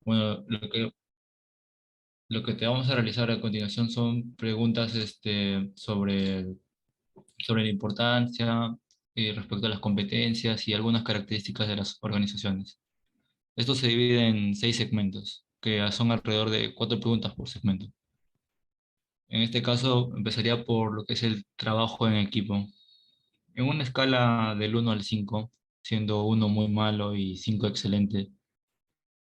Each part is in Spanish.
Bueno, lo que te vamos a realizar a continuación son preguntas sobre la importancia respecto a las competencias y algunas características de las organizaciones. Esto se divide en 6 segmentos, que son alrededor de 4 preguntas por segmento. En este caso, empezaría por lo que es el trabajo en equipo. En una escala del 1 al 5, siendo 1 muy malo y 5 excelente,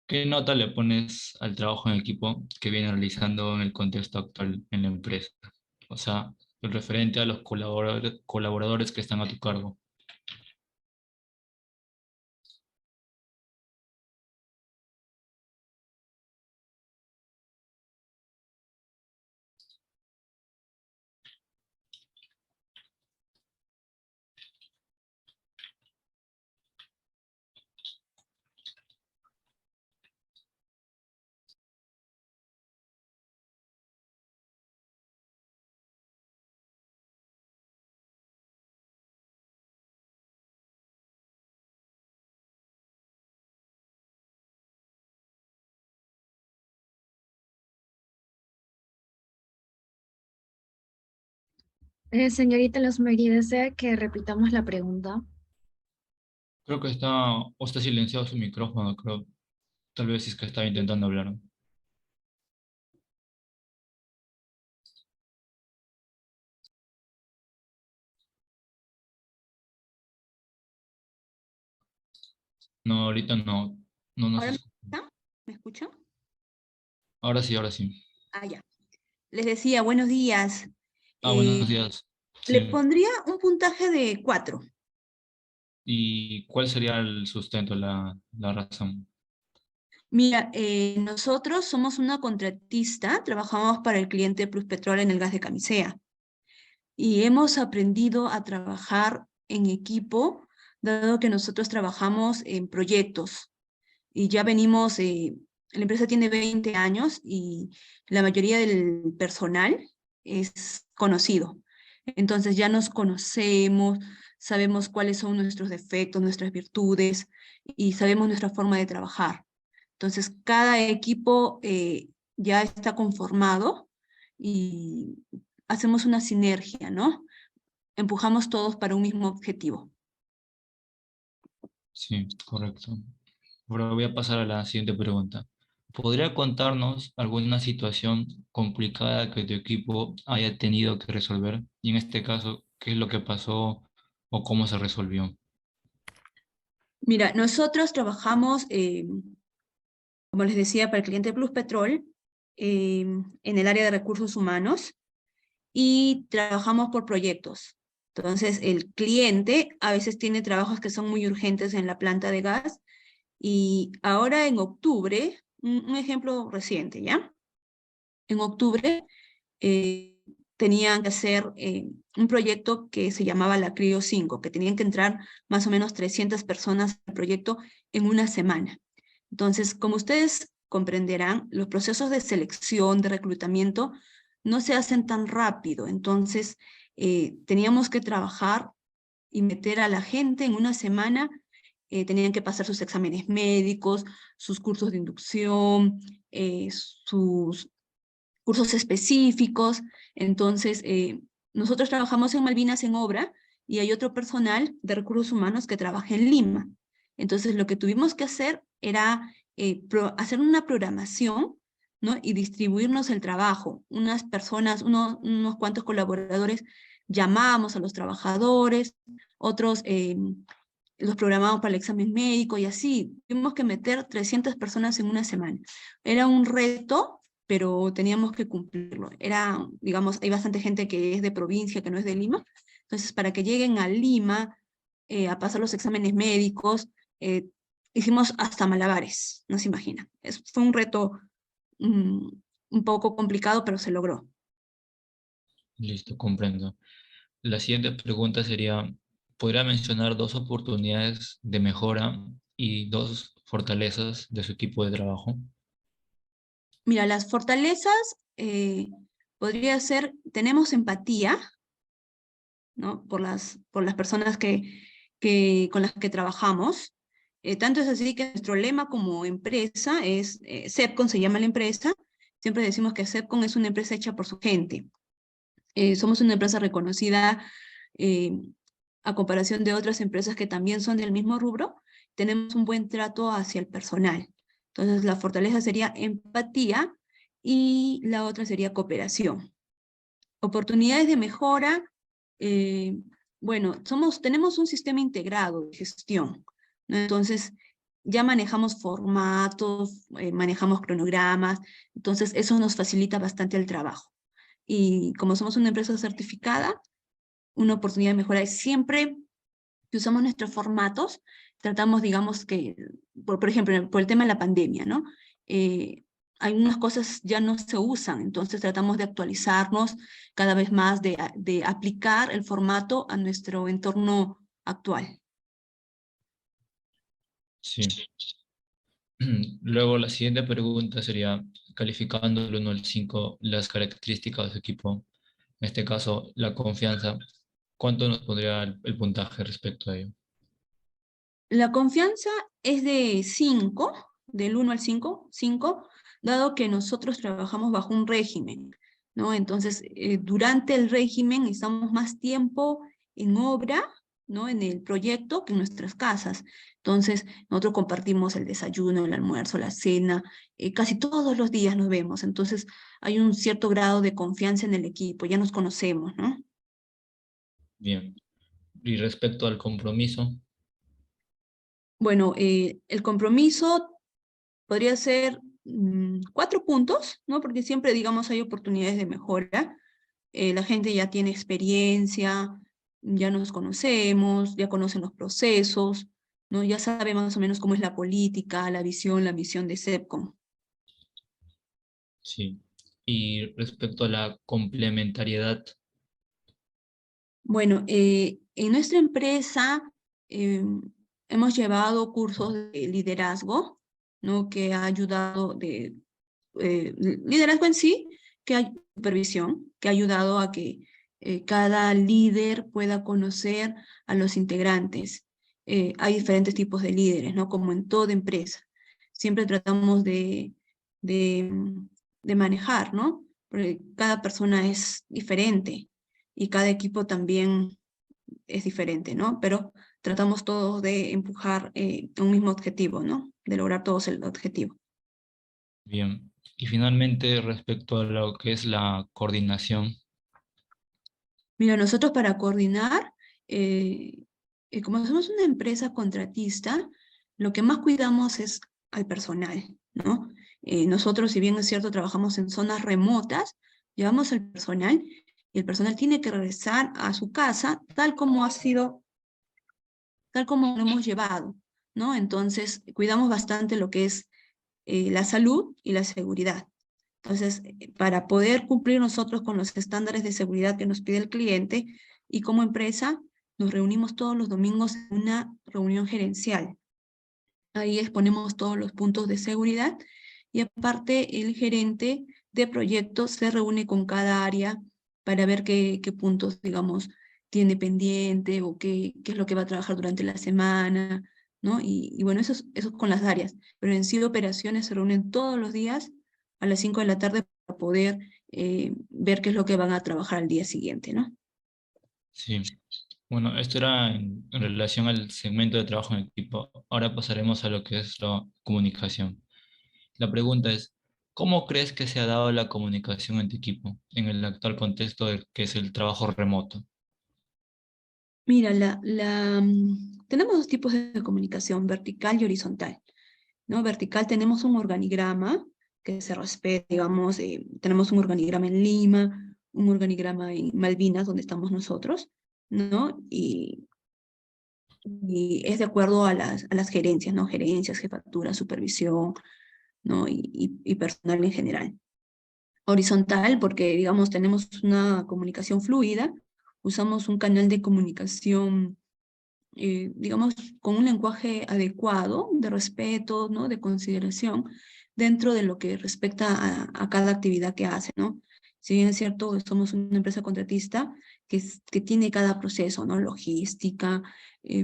¿qué nota le pones al trabajo en equipo que viene realizando en el contexto actual en la empresa? O sea, el referente a los colaboradores que están a tu cargo. Señorita Losmeri, ¿desea que repitamos la pregunta? Creo que está silenciado su micrófono, creo. Tal vez es que estaba intentando hablar. No, ahorita no, no nos ¿Ahora me escucha. escuchan? ¿Me escuchan? Ahora sí, ahora sí. Ah, ya. Les decía, buenos días. Buenos Eh, días. Le Sí. pondría un puntaje de 4. ¿Y cuál sería el sustento, la razón? Mira, nosotros somos una contratista, trabajamos para el cliente Plus Petrol en el gas de Camisea y hemos aprendido a trabajar en equipo, dado que nosotros trabajamos en proyectos y ya venimos, la empresa tiene 20 años y la mayoría del personal es conocido. Entonces ya nos conocemos, sabemos cuáles son nuestros defectos, nuestras virtudes y sabemos nuestra forma de trabajar. Entonces cada equipo ya está conformado y hacemos una sinergia, ¿no? Empujamos todos para un mismo objetivo. Sí, correcto. Ahora voy a pasar a la siguiente pregunta. ¿Podría contarnos alguna situación complicada que tu equipo haya tenido que resolver? Y en este caso, ¿qué es lo que pasó o cómo se resolvió? Mira, nosotros trabajamos, como les decía, para el cliente Plus Petrol en el área de recursos humanos y trabajamos por proyectos. Entonces, el cliente a veces tiene trabajos que son muy urgentes en la planta de gas y ahora en octubre, un ejemplo reciente, ¿ya? En octubre eh, tenían que hacer un proyecto que se llamaba la Crio 5, que tenían que entrar más o menos 300 personas al proyecto en una semana. Entonces, como ustedes comprenderán, los procesos de selección, de reclutamiento, no se hacen tan rápido. Entonces, teníamos que trabajar y meter a la gente en una semana. Tenían que pasar sus exámenes médicos, sus cursos de inducción, sus cursos específicos. Entonces, nosotros trabajamos en Malvinas en obra y hay otro personal de recursos humanos que trabaja en Lima. Entonces, lo que tuvimos que hacer era hacer una programación, ¿no? Y distribuirnos el trabajo. Unas personas, unos cuantos colaboradores llamábamos a los trabajadores, otros los programamos para el examen médico y así. Tuvimos que meter 300 personas en una semana. Era un reto, pero teníamos que cumplirlo. Era, digamos, hay bastante gente que es de provincia, que no es de Lima. Entonces, para que lleguen a Lima a pasar los exámenes médicos, eh, hicimos hasta malabares, no se imagina. Fue un reto mm, un poco complicado, pero se logró. Listo, comprendo. La siguiente pregunta sería, ¿podría mencionar 2 oportunidades de mejora y 2 fortalezas de su equipo de trabajo? Mira, las fortalezas podría ser, tenemos empatía, ¿no? Por las personas con las que trabajamos. Tanto es así que nuestro lema como empresa es, Sepcon se llama la empresa, siempre decimos que Sepcon es una empresa hecha por su gente. Somos una empresa reconocida eh, a comparación de otras empresas que también son del mismo rubro, tenemos un buen trato hacia el personal. Entonces, la fortaleza sería empatía y la otra sería cooperación. Oportunidades de mejora, bueno, tenemos un sistema integrado de gestión, ¿no? Entonces, ya manejamos formatos, manejamos cronogramas, entonces eso nos facilita bastante el trabajo. Y como somos una empresa certificada, una oportunidad de mejora es siempre que usamos nuestros formatos, tratamos, digamos que, por ejemplo, por el tema de la pandemia, ¿no? Algunas cosas ya no se usan, entonces tratamos de actualizarnos cada vez más, de aplicar el formato a nuestro entorno actual. Sí. Luego la siguiente pregunta sería, calificando del 1 al 5 las características de su equipo, en este caso la confianza, ¿cuánto nos pondría el puntaje respecto a ello? La confianza es de 5, del 1 al 5, dado que nosotros trabajamos bajo un régimen, ¿no? Entonces, durante el régimen estamos más tiempo en obra, ¿no? En el proyecto que en nuestras casas. Entonces, nosotros compartimos el desayuno, el almuerzo, la cena, casi todos los días nos vemos. Entonces, hay un cierto grado de confianza en el equipo, ya nos conocemos, ¿no? Bien. Y respecto al compromiso, Bueno, el compromiso podría ser 4 puntos, ¿no? Porque siempre, digamos, hay oportunidades de mejora. La gente ya tiene experiencia, ya nos conocemos, ya conocen los procesos, ¿no? Ya sabe más o menos cómo es la política, la misión de SEPCOM. sí. Y respecto a la complementariedad, Bueno, en nuestra empresa hemos llevado cursos de liderazgo, ¿no? Que ha ayudado liderazgo en sí, que hay supervisión, que ha ayudado a que cada líder pueda conocer a los integrantes. Hay diferentes tipos de líderes, ¿no? Como en toda empresa. Siempre tratamos de, de manejar, ¿no? Porque cada persona es diferente y cada equipo también es diferente, ¿no? Pero tratamos todos de empujar un mismo objetivo, ¿no? De lograr todos el objetivo. bien. Y finalmente, respecto a lo que es la coordinación, Mira, nosotros para coordinar, como somos una empresa contratista, lo que más cuidamos es al personal, ¿no? Nosotros, si bien es cierto, trabajamos en zonas remotas, llevamos al personal y el personal tiene que regresar a su casa tal como ha sido, tal como lo hemos llevado, ¿no? Entonces, cuidamos bastante lo que es la salud y la seguridad. Entonces, para poder cumplir nosotros con los estándares de seguridad que nos pide el cliente y como empresa, nos reunimos todos los domingos en una reunión gerencial. Ahí exponemos todos los puntos de seguridad y aparte el gerente de proyectos se reúne con cada área para ver qué puntos, digamos, tiene pendiente o qué es lo que va a trabajar durante la semana, ¿no? Y bueno, eso es con las áreas. Pero en sí de operaciones se reúnen todos los días a las 5 de la tarde para poder ver qué es lo que van a trabajar al día siguiente, ¿no? sí. Bueno, esto era en relación al segmento de trabajo en equipo. Ahora pasaremos a lo que es la comunicación. La pregunta es, ¿cómo crees que se ha dado la comunicación en tu equipo en el actual contexto de que es el trabajo remoto? Mira, tenemos dos tipos de comunicación, vertical y horizontal, ¿no? Vertical tenemos un organigrama que se respeta, digamos, tenemos un organigrama en Lima, un organigrama en Malvinas, donde estamos nosotros, ¿no? Y es de acuerdo a las gerencias, ¿no? Gerencias, jefatura, supervisión, ¿no? Y personal en general. Horizontal, porque, digamos, tenemos una comunicación fluida, usamos un canal de comunicación digamos, con un lenguaje adecuado, de respeto, ¿no? De consideración, dentro de lo que respecta a cada actividad que hace, ¿no? Si bien es cierto, somos una empresa contratista que tiene cada proceso, ¿no? Logística,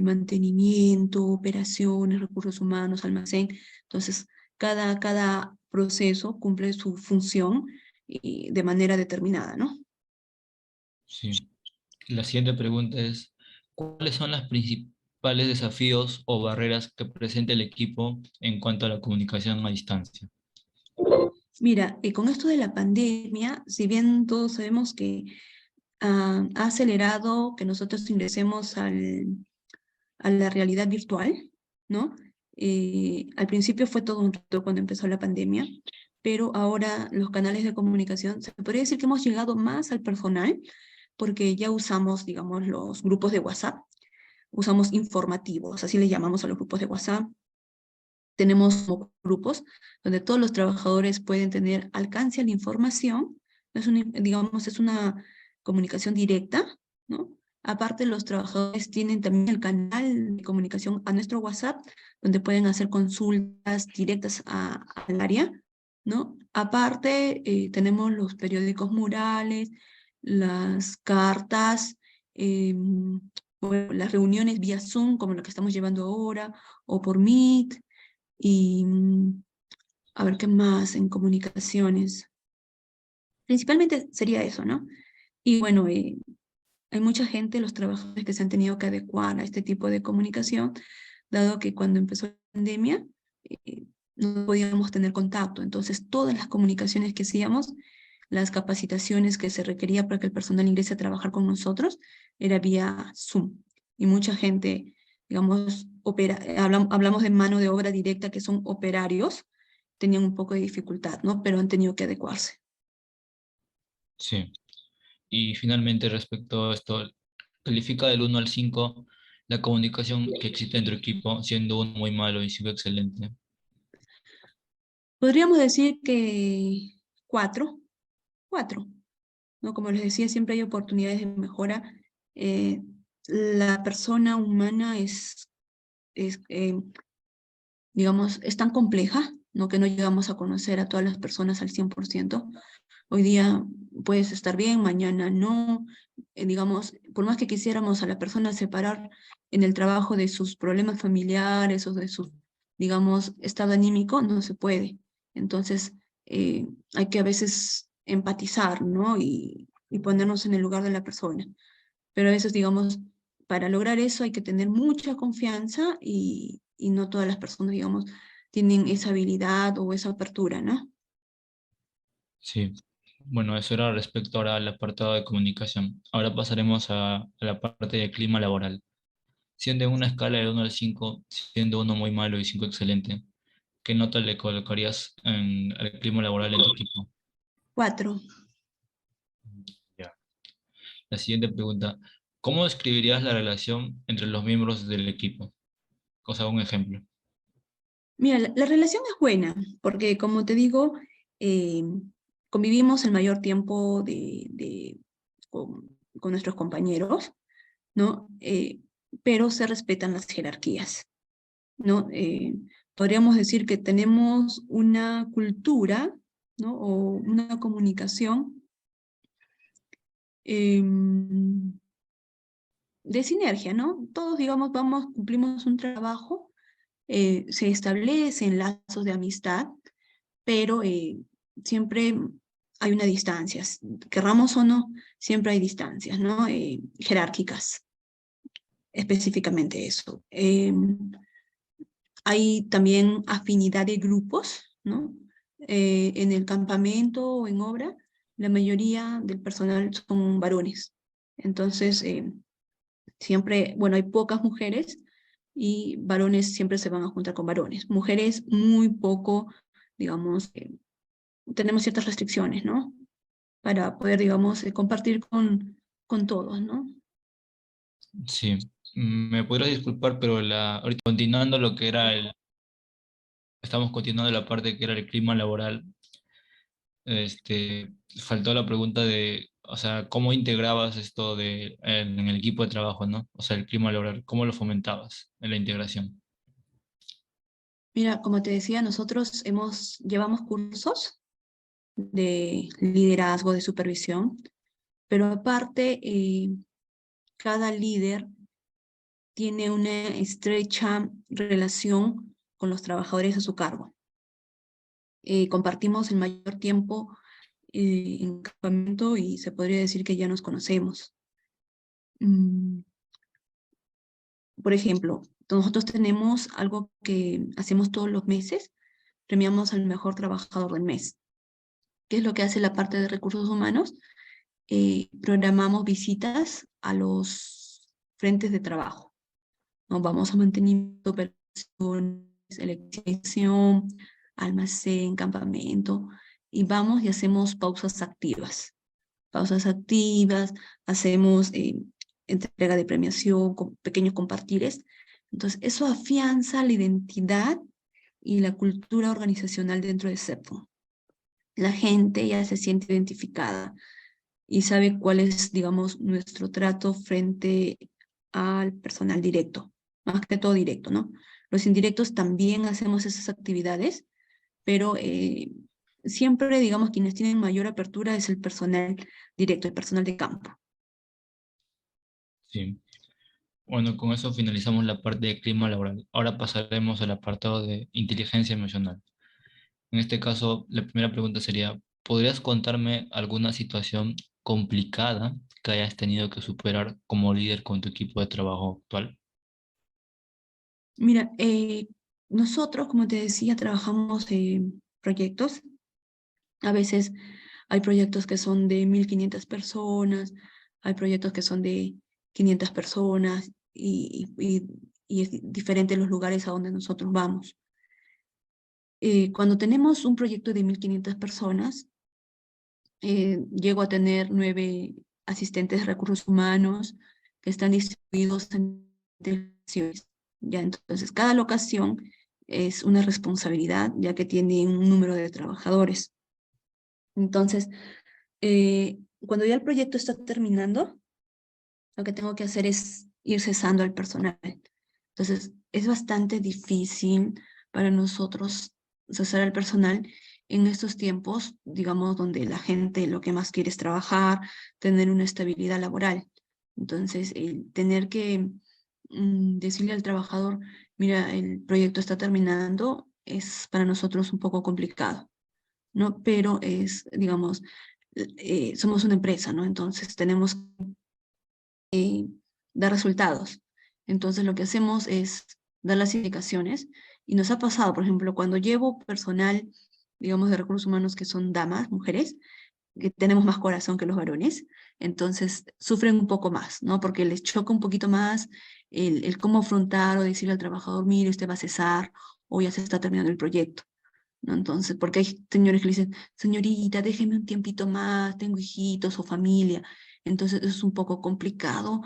mantenimiento, operaciones, recursos humanos, almacén. Entonces, cada proceso cumple su función y de manera determinada, ¿no? Sí. La siguiente pregunta es, ¿cuáles son los principales desafíos o barreras que presenta el equipo en cuanto a la comunicación a distancia? Mira, con esto de la pandemia, si bien todos sabemos que ha acelerado que nosotros ingresemos a la realidad virtual, ¿no? Al principio fue todo un reto cuando empezó la pandemia, pero ahora los canales de comunicación, se podría decir que hemos llegado más al personal, porque ya usamos, digamos, los grupos de WhatsApp, usamos informativos, así le llamamos a los grupos de WhatsApp. Tenemos como grupos donde todos los trabajadores pueden tener alcance a la información, es una, digamos, es una comunicación directa, ¿no? Aparte, los trabajadores tienen también el canal de comunicación a nuestro WhatsApp, donde pueden hacer consultas directas al área, ¿no? Aparte, tenemos los periódicos murales, las cartas, bueno, las reuniones vía Zoom, como la que estamos llevando ahora, o por Meet, y a ver qué más en comunicaciones. Principalmente sería eso, ¿no? Y bueno, hay mucha gente, los trabajadores que se han tenido que adecuar a este tipo de comunicación, dado que cuando empezó la pandemia no podíamos tener contacto. Entonces, todas las comunicaciones que hacíamos, las capacitaciones que se requería para que el personal ingrese a trabajar con nosotros, era vía Zoom. Y mucha gente, digamos, hablamos de mano de obra directa, que son operarios, tenían un poco de dificultad, ¿no? Pero han tenido que adecuarse. Sí. Y finalmente, respecto a esto, califica del 1 al 5 la comunicación que existe entre equipo, siendo uno muy malo y 5 excelente. Podríamos decir que cuatro, cuatro, ¿no? Como les decía, siempre hay oportunidades de mejora. Eh, la persona humana es digamos, es tan compleja, ¿no? Que no llegamos a conocer a todas las personas al 100%. Hoy día puedes estar bien, mañana no. Digamos, por más que quisiéramos a la persona separar en el trabajo de sus problemas familiares o de su, digamos, estado anímico, no se puede. Entonces, hay que a veces empatizar, ¿no? Y ponernos en el lugar de la persona. Pero a veces, digamos, para lograr eso hay que tener mucha confianza y no todas las personas, digamos, tienen esa habilidad o esa apertura, ¿no? Sí. Bueno, eso era respecto ahora al apartado de comunicación. Ahora pasaremos a la parte de clima laboral. Siendo en una escala del 1 al 5, siendo uno muy malo y 5 excelente, ¿qué nota le colocarías al clima laboral en tu equipo? Cuatro. Ya. La siguiente pregunta, ¿cómo describirías la relación entre los miembros del equipo? O sea, un ejemplo. Mira, la relación es buena, porque como te digo, eh, convivimos el mayor tiempo con nuestros compañeros, ¿no? Pero se respetan las jerarquías, ¿no? Podríamos decir que tenemos una cultura, ¿no? O una comunicación de sinergia, ¿no? Todos, digamos, cumplimos un trabajo, se establecen lazos de amistad, pero siempre hay una distancia, querramos o no, siempre hay distancias, ¿no? Jerárquicas, específicamente eso. Hay también afinidad de grupos, ¿no? En el campamento o en obra, la mayoría del personal son varones. Entonces, siempre, bueno, hay pocas mujeres y varones siempre se van a juntar con varones. Mujeres muy poco, digamos, tenemos ciertas restricciones, ¿no? Para poder, digamos, compartir con todos, ¿no? Sí. Me podrías disculpar, pero ahorita continuando lo que era estamos continuando la parte que era el clima laboral. Faltó la pregunta de, o sea, ¿cómo integrabas esto en el equipo de trabajo, ¿no? O sea, el clima laboral, ¿cómo lo fomentabas en la integración? Mira, como te decía, nosotros llevamos cursos de liderazgo, de supervisión, pero aparte, cada líder tiene una estrecha relación con los trabajadores a su cargo. Compartimos el mayor tiempo en campamento y se podría decir que ya nos conocemos. Por ejemplo, nosotros tenemos algo que hacemos todos los meses, premiamos al mejor trabajador del mes. ¿Qué es lo que hace la parte de recursos humanos? Programamos visitas a los frentes de trabajo. Nos vamos a mantenimiento, operaciones, electrificación, almacén, campamento, y vamos y hacemos pausas activas. Pausas activas, hacemos entrega de premiación, con pequeños compartires. Entonces, eso afianza la identidad y la cultura organizacional dentro de CEPO. La gente ya se siente identificada y sabe cuál es, digamos, nuestro trato frente al personal directo, más que todo directo, ¿no? Los indirectos también hacemos esas actividades, pero siempre, digamos, quienes tienen mayor apertura es el personal directo, el personal de campo. Sí. Bueno, con eso finalizamos la parte de clima laboral. Ahora pasaremos al apartado de inteligencia emocional. En este caso, la primera pregunta sería, ¿podrías contarme alguna situación complicada que hayas tenido que superar como líder con tu equipo de trabajo actual? Mira, nosotros, como te decía, trabajamos en proyectos. A veces hay proyectos que son de 1.500 personas, hay proyectos que son de 500 personas y es diferente los lugares a donde nosotros vamos. Cuando tenemos un proyecto de 1.500 personas, llego a tener 9 asistentes de recursos humanos que están distribuidos en delegaciones. Ya, entonces, cada locación es una responsabilidad, ya que tiene un número de trabajadores. Entonces, cuando ya el proyecto está terminando, lo que tengo que hacer es ir cesando al personal. Entonces, es bastante difícil para nosotros cesar al personal en estos tiempos, digamos, donde la gente lo que más quiere es trabajar, tener una estabilidad laboral. Entonces, el tener que decirle al trabajador, mira, el proyecto está terminando, es para nosotros un poco complicado, ¿no? Pero es, digamos, somos una empresa, ¿no? Entonces tenemos que dar resultados. Entonces lo que hacemos es dar las indicaciones y nos ha pasado, por ejemplo, cuando llevo personal, digamos, de recursos humanos que son damas, mujeres, que tenemos más corazón que los varones, entonces sufren un poco más, ¿no? Porque les choca un poquito más el cómo afrontar o decirle al trabajador, mire, usted va a cesar o ya se está terminando el proyecto, ¿no? Entonces, porque hay señores que le dicen, señorita, déjeme un tiempito más, tengo hijitos o familia. Entonces, eso es un poco complicado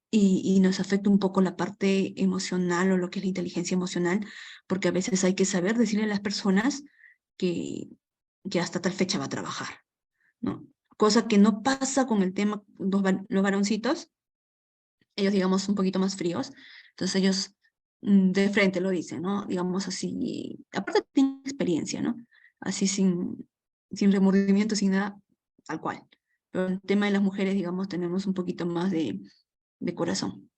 y nos afecta un poco la parte emocional o lo que es la inteligencia emocional, porque a veces hay que saber decirle a las personas que, que hasta tal fecha va a trabajar, ¿no? Cosa que no pasa con el tema, los varoncitos, ellos digamos un poquito más fríos, entonces ellos de frente lo dicen, ¿no? Digamos así, aparte tienen experiencia, ¿no? Así sin remordimiento, sin nada, tal cual. Pero el tema de las mujeres, digamos, tenemos un poquito más de corazón.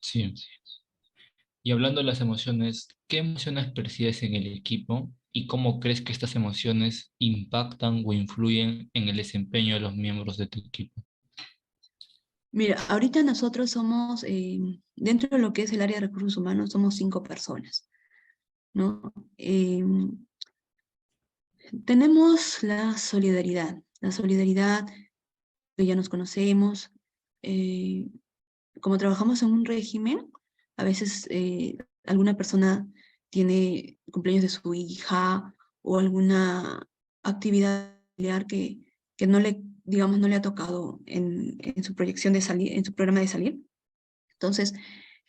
Sí. Y hablando de las emociones, ¿qué emociones percibes en el equipo y cómo crees que estas emociones impactan o influyen en el desempeño de los miembros de tu equipo? Mira, ahorita nosotros somos, dentro de lo que es el área de recursos humanos, somos 5 personas, ¿no? Tenemos la solidaridad que ya nos conocemos. eh, Como trabajamos en un régimen, a veces alguna persona tiene cumpleaños de su hija o alguna actividad familiar que no le, digamos, no le ha tocado en su proyección de salir, en su programa de salir. Entonces,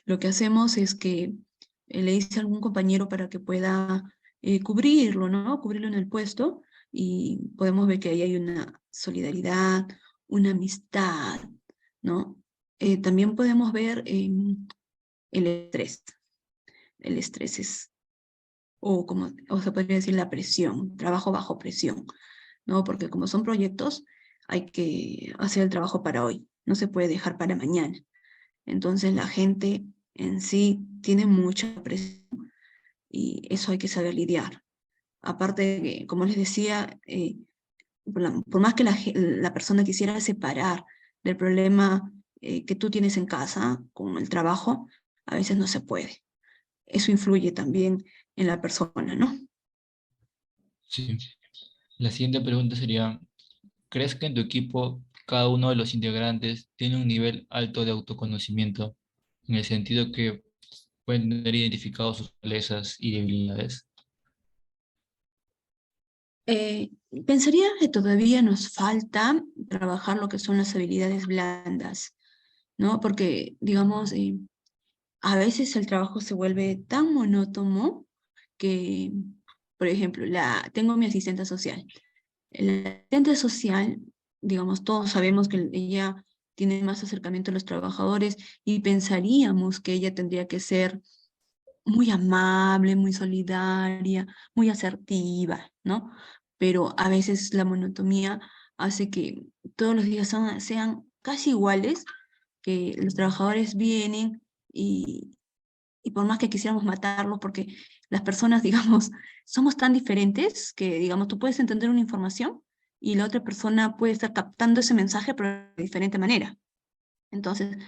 lo que hacemos es que le dice a algún compañero para que pueda cubrirlo, ¿no? Cubrirlo en el puesto y podemos ver que ahí hay una solidaridad, una amistad, ¿no? También podemos ver el estrés. El estrés es o se podría decir la presión, trabajo bajo presión, ¿no? Porque como son proyectos, hay que hacer el trabajo para hoy, no se puede dejar para mañana. Entonces la gente en sí tiene mucha presión y eso hay que saber lidiar. Aparte de que, como les decía, por más que la persona quisiera separar del problema que tú tienes en casa con el trabajo, a veces no se puede. Eso influye también en la persona, ¿no? Sí. La siguiente pregunta sería, ¿crees que en tu equipo cada uno de los integrantes tiene un nivel alto de autoconocimiento, en el sentido que pueden tener identificados sus fortalezas y debilidades? Eh, Pensaría que todavía nos falta trabajar lo que son las habilidades blandas, ¿no? Porque, digamos, a veces el trabajo se vuelve tan monótono que, por ejemplo, tengo mi asistente social. El asistente social, digamos, todos sabemos que ella tiene más acercamiento a los trabajadores y pensaríamos que ella tendría que ser muy amable, muy solidaria, muy asertiva, ¿no? Pero a veces la monotonía hace que todos los días sean casi iguales, que los trabajadores vienen y por más que quisiéramos matarlos, porque las personas, digamos, somos tan diferentes que, digamos, tú puedes entender una información y la otra persona puede estar captando ese mensaje, pero de diferente manera. Entonces,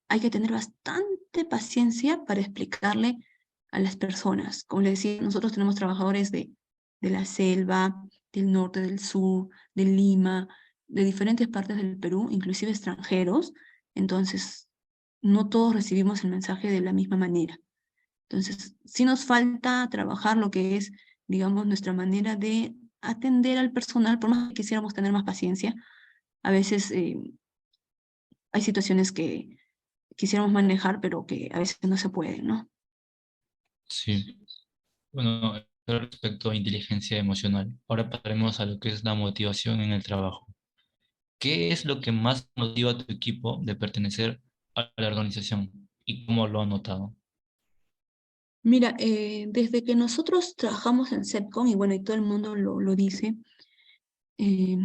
hay que tener bastante paciencia para explicarle a las personas. Como les decía, nosotros tenemos trabajadores de la selva, del norte, del sur, de Lima, de diferentes partes del Perú, inclusive extranjeros. Entonces, no todos recibimos el mensaje de la misma manera. Entonces, sí nos falta trabajar lo que es, digamos, nuestra manera de atender al personal, por más que quisiéramos tener más paciencia. A veces hay situaciones que quisiéramos manejar, pero que a veces no se pueden, ¿no? Sí. Bueno, respecto a inteligencia emocional, ahora pasaremos a lo que es la motivación en el trabajo. ¿Qué es lo que más motiva a tu equipo de pertenecer a la organización y cómo lo han notado? Mira, desde que nosotros trabajamos en SEPCON, y bueno, y todo el mundo lo dice, eh,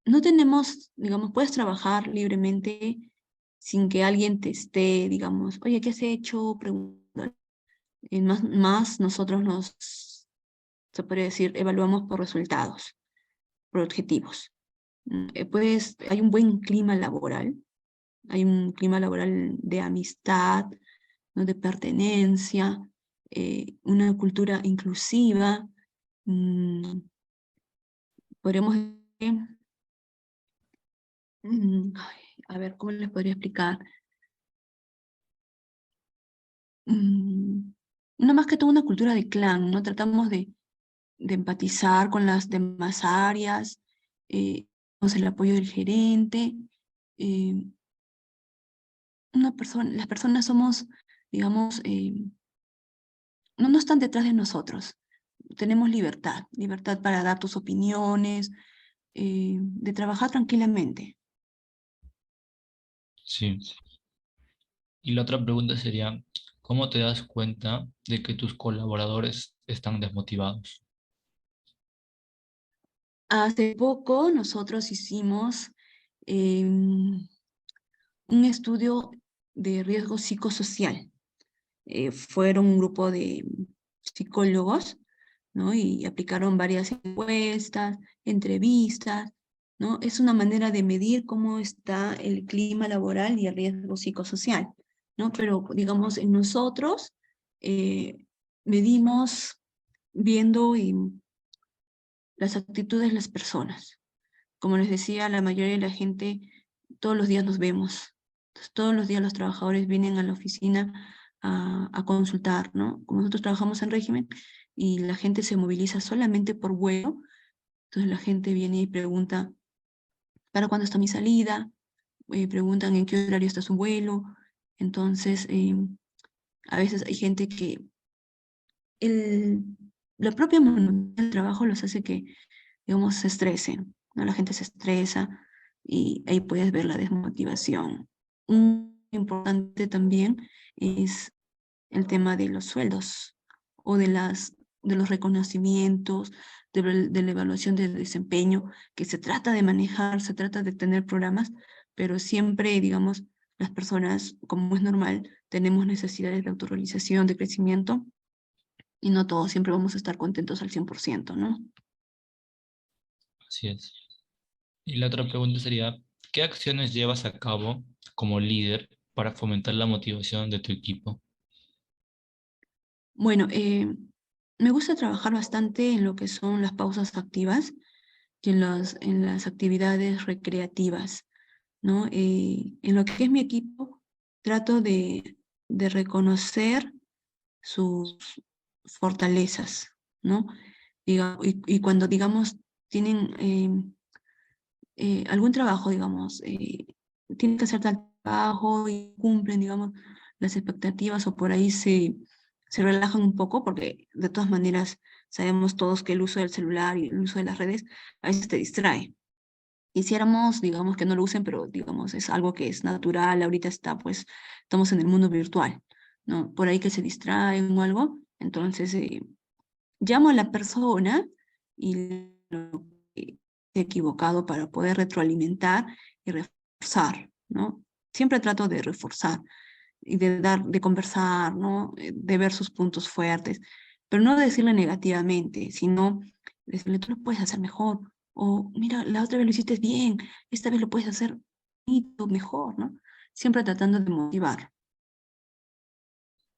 no tenemos, digamos, puedes trabajar libremente sin que alguien te esté, digamos, oye, ¿qué has hecho? Pregunta. Más nosotros se podría decir, evaluamos por resultados, por objetivos. Pues hay un buen clima laboral, hay un clima laboral de amistad, ¿no? De pertenencia, una cultura inclusiva. mm, Podríamos decir, ay, a ver, ¿cómo les podría explicar? Mm, no más que todo una cultura de clan, ¿no? Tratamos de empatizar con las demás áreas, tenemos el apoyo del gerente. eh, las personas somos, digamos, no están detrás de nosotros. Tenemos libertad, libertad para dar tus opiniones, de trabajar tranquilamente. Sí. Y la otra pregunta sería, ¿cómo te das cuenta de que tus colaboradores están desmotivados? Hace poco nosotros hicimos un estudio de riesgo psicosocial. Fueron un grupo de psicólogos, ¿no? Y aplicaron varias encuestas, entrevistas, ¿no? Es una manera de medir cómo está el clima laboral y el riesgo psicosocial, ¿no? Pero, digamos, en nosotros medimos viendo las actitudes de las personas. Como les decía, la mayoría de la gente, todos los días nos vemos. Entonces, todos los días los trabajadores vienen a la oficina a consultar, ¿no? Como nosotros trabajamos en régimen y la gente se moviliza solamente por vuelo, entonces la gente viene y pregunta, ¿para cuándo está mi salida? Preguntan en qué horario está su vuelo. Entonces, a veces hay gente que el, la propia monotonía del trabajo los hace que, digamos, se estresen, ¿no? La gente se estresa y ahí puedes ver la desmotivación. Un importante también es el tema de los sueldos o de las de los reconocimientos, de la evaluación de desempeño, que se trata de manejar, se trata de tener programas, pero siempre, digamos, las personas, como es normal, tenemos necesidades de autorrealización, de crecimiento, y no todos siempre vamos a estar contentos al 100%, ¿no? Así es. Y la otra pregunta sería, ¿qué acciones llevas a cabo como líder para fomentar la motivación de tu equipo? Bueno, me gusta trabajar bastante en lo que son las pausas activas y en las actividades recreativas, ¿no? En lo que es mi equipo, trato de reconocer sus fortalezas, ¿no? Y cuando, digamos, tienen algún trabajo, digamos, tienen que hacer tal trabajo y cumplen, digamos, las expectativas o por ahí se relajan un poco, porque de todas maneras sabemos todos que el uso del celular y el uso de las redes a veces te distrae. Quisiéramos, digamos, que no lo usen, pero digamos, es algo que es natural, ahorita está, pues, estamos en el mundo virtual, ¿no? Por ahí que se distraen o algo, entonces llamo a la persona y lo que he equivocado para poder retroalimentar y reforzar, ¿no? Siempre trato de reforzar y de conversar, ¿no? De ver sus puntos fuertes, pero no decirle negativamente, sino decirle, tú lo puedes hacer mejor, o mira, la otra vez lo hiciste bien, esta vez lo puedes hacer bonito, mejor, ¿no? Siempre tratando de motivar.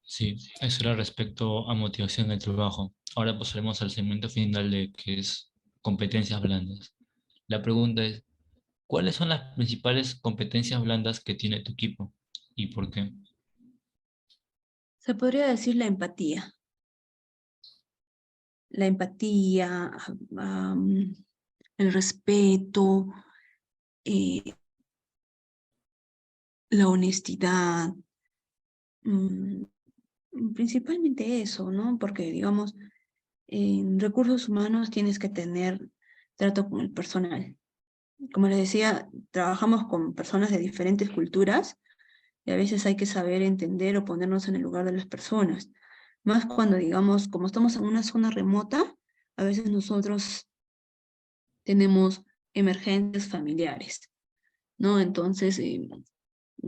Sí, eso era respecto a motivación del trabajo. Ahora pasaremos al segmento final de que es competencias blandas. La pregunta es, ¿cuáles son las principales competencias blandas que tiene tu equipo y por qué? Se podría decir la empatía, am, el respeto, eh, la honestidad, mm, principalmente eso, ¿no? Porque, digamos, en recursos humanos tienes que tener trato con el personal. Como les decía, trabajamos con personas de diferentes culturas y a veces hay que saber entender o ponernos en el lugar de las personas. Más cuando, digamos, como estamos en una zona remota, a veces nosotros tenemos emergencias familiares, ¿no? Entonces,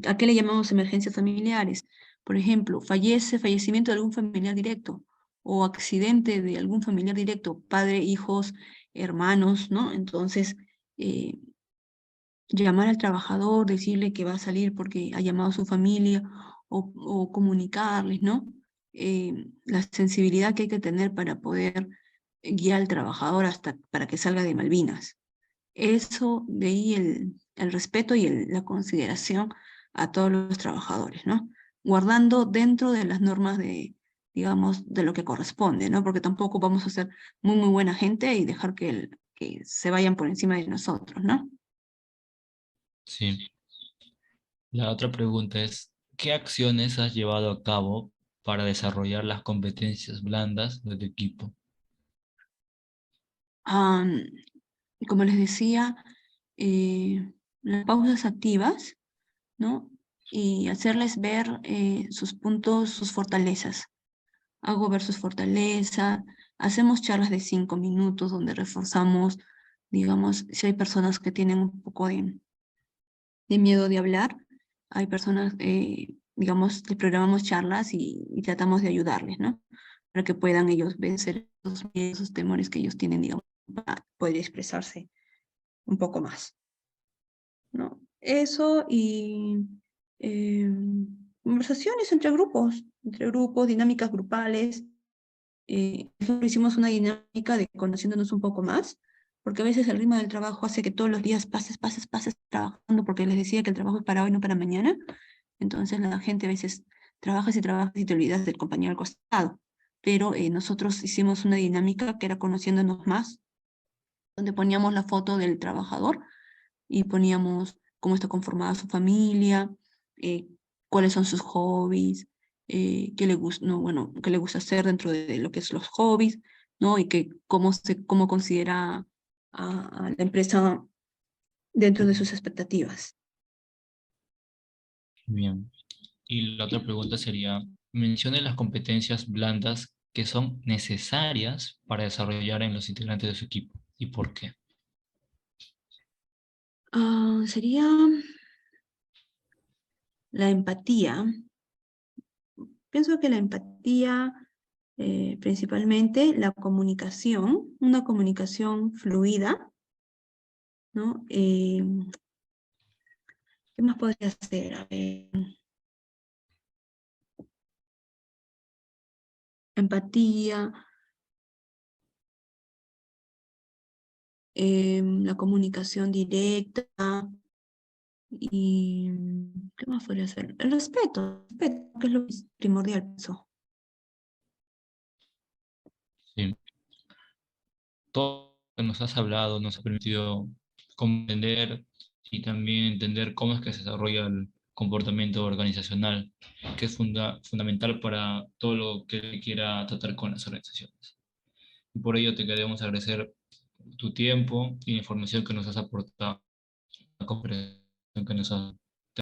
¿a qué le llamamos emergencias familiares? Por ejemplo, fallecimiento de algún familiar directo o accidente de algún familiar directo, padre, hijos, hermanos, ¿no? Entonces, eh, llamar al trabajador, decirle que va a salir porque ha llamado a su familia o comunicarles, ¿no? La sensibilidad que hay que tener para poder guiar al trabajador hasta para que salga de Malvinas. Eso, de ahí el respeto y la consideración a todos los trabajadores, ¿no? Guardando dentro de las normas de, digamos, de lo que corresponde, ¿no? Porque tampoco vamos a ser muy, muy buena gente y dejar que se vayan por encima de nosotros, ¿no? Sí. La otra pregunta es, ¿qué acciones has llevado a cabo para desarrollar las competencias blandas de tu equipo? Am, Como les decía, las pausas activas, ¿no? Y hacerles ver sus puntos, sus fortalezas. Hago ver sus fortalezas, hacemos charlas de 5 minutos donde reforzamos, digamos, si hay personas que tienen un poco de miedo de hablar, hay personas, digamos, les programamos charlas y tratamos de ayudarles, ¿no? Para que puedan ellos vencer esos miedos, esos temores que ellos tienen, digamos, para poder expresarse un poco más, ¿no? Eso y eh, conversaciones entre grupos, dinámicas grupales. Hicimos una dinámica de conociéndonos un poco más, porque a veces el ritmo del trabajo hace que todos los días pases trabajando, porque les decía que el trabajo es para hoy, no para mañana. Entonces la gente a veces trabajas y te olvidas del compañero al costado. Pero nosotros hicimos una dinámica que era conociéndonos más, donde poníamos la foto del trabajador y poníamos cómo está conformada su familia, eh, cuáles son sus hobbies, qué le gusta, no, bueno, qué le gusta hacer dentro de lo que es los hobbies, ¿no? Y que cómo considera a la empresa dentro de sus expectativas. Bien. Y la otra pregunta sería, mencione las competencias blandas que son necesarias para desarrollar en los integrantes de su equipo y por qué? Sería la empatía. Pienso que la empatía, principalmente la comunicación, una comunicación fluida, ¿no? ¿Qué más podría ser? A ver, empatía, la comunicación directa y ¿qué más podría ser? El respeto, que es lo primordial. Eso. Sí. Todo lo que nos has hablado nos ha permitido comprender y también entender cómo es que se desarrolla el comportamiento organizacional, que es fundamental para todo lo que quiera tratar con las organizaciones. Y por ello te queremos agradecer tu tiempo y la información que nos has aportado, la comprensión que nos has